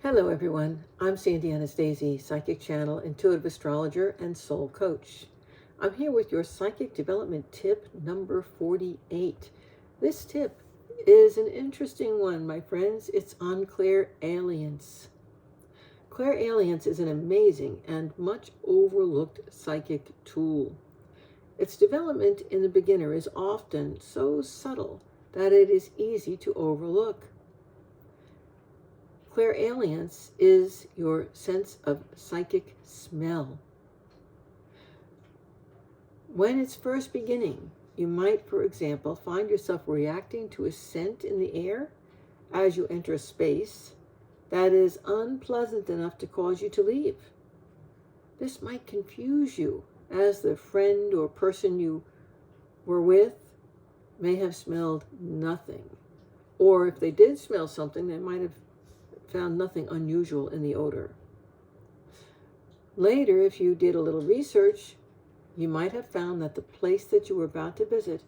Hello everyone, I'm Sandy Anastasia, Psychic Channel, Intuitive Astrologer, and Soul Coach. I'm here with your Psychic Development Tip number 48. This tip is an interesting one, my friends. It's on clairalience. Clairalience is an amazing and much overlooked psychic tool. Its development in the beginner is often so subtle that it is easy to overlook. Clairalience is your sense of psychic smell. When it's first beginning, you might, for example, find yourself reacting to a scent in the air as you enter a space that is unpleasant enough to cause you to leave. This might confuse you, as the friend or person you were with may have smelled nothing. Or if they did smell something, they might have found nothing unusual in the odor. Later, if you did a little research, you might have found that the place that you were about to visit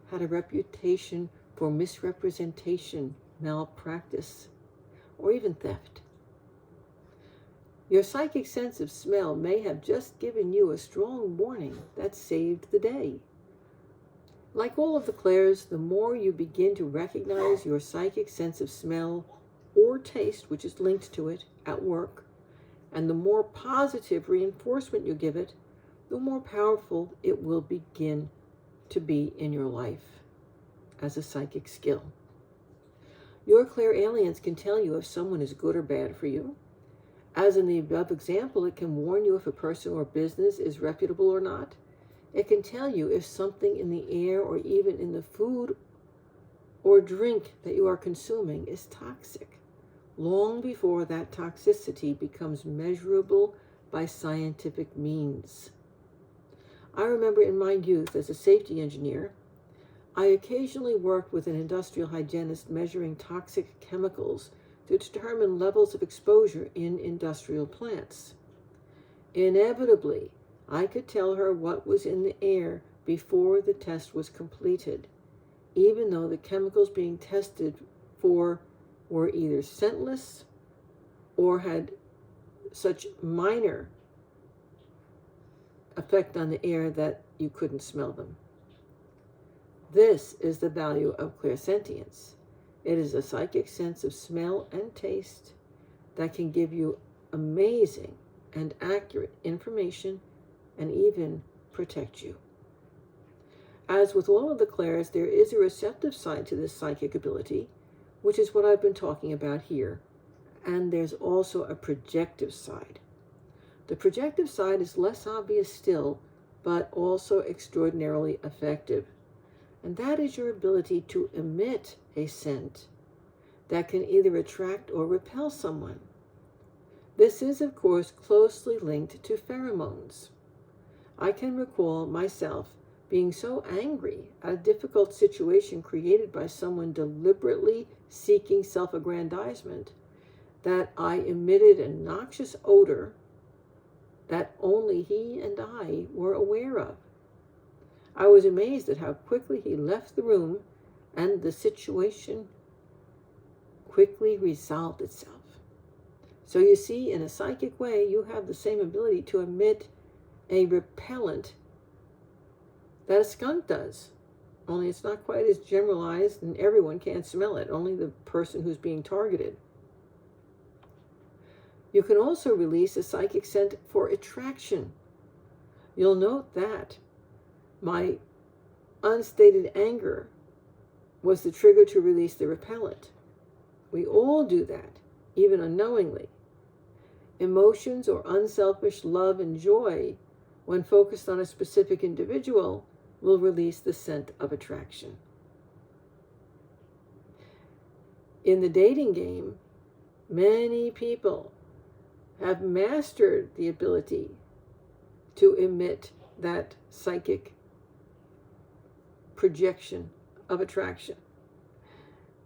had a reputation for misrepresentation, malpractice, or even theft. Your psychic sense of smell may have just given you a strong warning that saved the day. Like all of the clairs, the more you begin to recognize your psychic sense of smell or taste, which is linked to it at work, and the more positive reinforcement you give it, the more powerful it will begin to be in your life as a psychic skill. Your clairalience can tell you if someone is good or bad for you. As in the above example, it can warn you if a person or business is reputable or not. It can tell you if something in the air or even in the food or drink that you are consuming is toxic, long before that toxicity becomes measurable by scientific means. I remember in my youth as a safety engineer, I occasionally worked with an industrial hygienist measuring toxic chemicals to determine levels of exposure in industrial plants. Inevitably, I could tell her what was in the air before the test was completed, even though the chemicals being tested for were either scentless or had such minor effect on the air that you couldn't smell them. This is the value of clairsentience. It is a psychic sense of smell and taste that can give you amazing and accurate information and even protect you. As with all of the clairs, there is a receptive side to this psychic ability, which is what I've been talking about here, and there's also a projective side. The projective side is less obvious still, but also extraordinarily effective, and that is your ability to emit a scent that can either attract or repel someone. This is, of course, closely linked to pheromones. I can recall myself being so angry at a difficult situation created by someone deliberately seeking self-aggrandizement that I emitted a noxious odor that only he and I were aware of. I was amazed at how quickly he left the room, and the situation quickly resolved itself. So you see, in a psychic way, you have the same ability to emit a repellent that a skunk does, only it's not quite as generalized and everyone can't smell it, only the person who's being targeted. You can also release a psychic scent for attraction. You'll note that my unstated anger was the trigger to release the repellent. We all do that, even unknowingly. Emotions or unselfish love and joy, when focused on a specific individual, will release the scent of attraction. In the dating game, many people have mastered the ability to emit that psychic projection of attraction.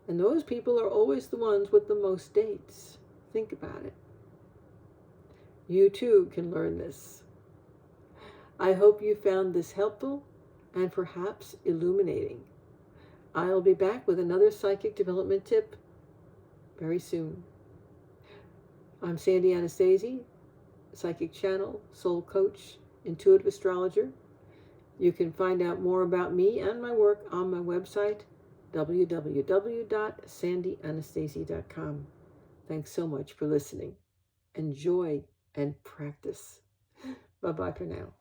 And those people are always the ones with the most dates. Think about it. You too can learn this. I hope you found this helpful and perhaps illuminating. I'll be back with another psychic development tip very soon. I'm Sandy Anastasi, psychic channel, soul coach, intuitive astrologer. You can find out more about me and my work on my website, www.sandyanastasi.com. Thanks so much for listening. Enjoy and practice. Bye-bye for now.